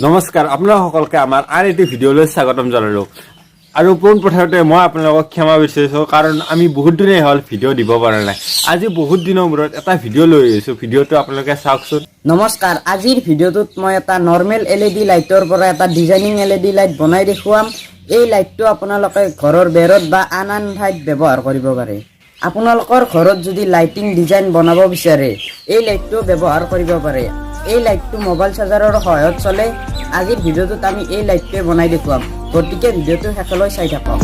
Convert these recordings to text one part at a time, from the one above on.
নমস্কাৰ আপোনালোক সকলকে আমাৰ আন এটি ভিডিঅ'লৈ স্বাগতম জনালোঁ আৰু পোনপ্ৰথমতে মই আপোনালোকক ক্ষমা বিচাৰিছোঁ কাৰণ আমি বহুত দিনেই হ'ল ভিডিঅ' দিব পৰা নাই আজি বহুত দিনৰ মূৰত এটা ভিডিঅ' লৈ আহিছোঁ ভিডিঅ'টো আপোনালোকে চাওকচোন নমস্কাৰ আজিৰ ভিডিঅ'টোত মই এটা নৰ্মেল LED লাইটৰ পৰা এটা ডিজাইনিং LED লাইট বনাই দেখুৱাম এই লাইটটো আপোনালোকে ঘৰৰ বেৰত বা আন ঠাইত ব্যৱহাৰ কৰিব পাৰে আপোনালোকৰ ঘৰত যদি লাইটিং ডিজাইন বনাব বিচাৰে এই লাইটটো ব্যৱহাৰ কৰিব পাৰে এই লাইটটো মোবাইল চাৰ্জাৰৰ সহায়ত চলে আজিৰ ভিডিঅ'টোত আমি এই লাইটটো বনাই দেখুৱাম গতিকে ভিডিঅ'টো শেষলৈ চাই থাকক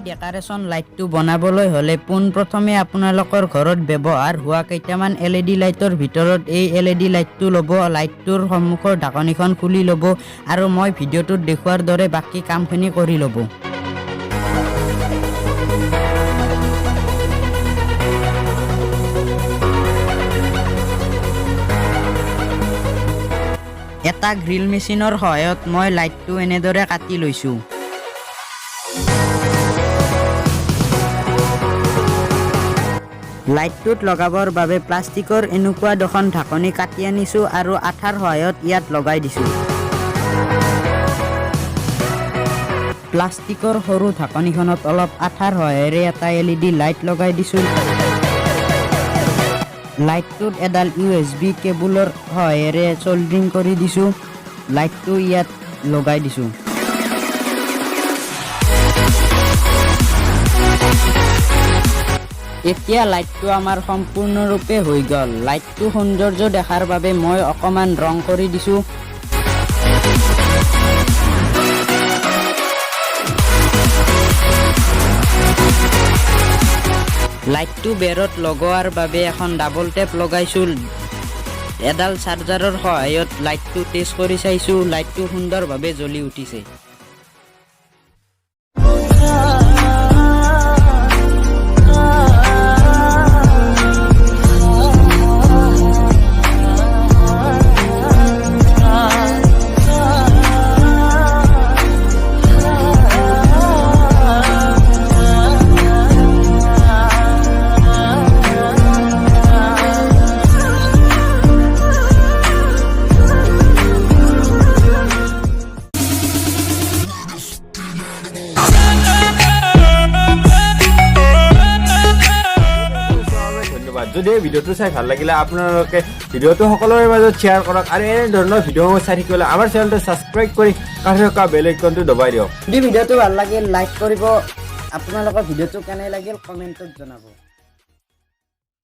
ডেকৰেশ্যন লাইটটো বনাবলৈ হলে পোনপ্ৰথমে আপোনালোকৰ ঘৰত ব্যৱহাৰ হোৱা কেইটামান LED লাইটৰ ভিতৰত এই LED লাইটটো ল'ব লাইটটোৰ সন্মুখৰ ঢাকনিখন খুলি ল'ব আৰু মই ভিডিঅ'টোত দেখুৱাৰ দৰে বাকি কামখিনি কৰি ল'ব এটা গ্ৰিল মেচিনৰ সহায়ত মই লাইটটো এনেদৰে কাটি লৈছো লাইটটোত লগাবৰ বাবে প্লাষ্টিকৰ এনেকুৱা দুখন ঢাকনি কাটি আনিছো আৰু আঠাৰ সহায়ত ইয়াত লগাই দিছো প্লাষ্টিকৰ সৰু ঢাকনিখনত অলপ আঠাৰ সহায়েৰে এটা LED লাইট লগাই দিছো লাইটটোত এডাল USB কেবুলৰ সহায়েৰে সোল্ডাৰিং কৰি দিছো লাইটটো ইয়াত লগাই দিছো এতিয়া লাইটটো আমাৰ সম্পূৰ্ণৰূপে হৈ গ'ল লাইটটো সৌন্দৰ্য দেখাৰ বাবে মই অকমান ৰং কৰি দিছো লাইটটো বেৰত লগোৱাৰ বাবে এখন ডাবল টেপ লগাইছো এডাল চাৰ্জাৰৰ সহায়ত লাইটটো টেষ্ট কৰি চাইছো লাইটটো সুন্দৰভাৱে জ্বলি উঠিছে যদি এই ভিডিঅ'টো চাই ভাল লাগিলে আপোনালোকে ভিডিঅ'টো সকলোৰে মাজত শ্বেয়াৰ কৰক আৰু এনে ধৰণৰ ভিডিঅ' চাই থাকিবলৈ আমাৰ চেনেলটো ছাবস্ক্ৰাইব কৰি কাষত থকা বেল আইকনটো দবাই দিয়ক যদি ভিডিঅ'টো ভাল লাগিল লাইক কৰিব আপোনালোকৰ ভিডিঅ'টো কেনে লাগিল কমেণ্টত জনাব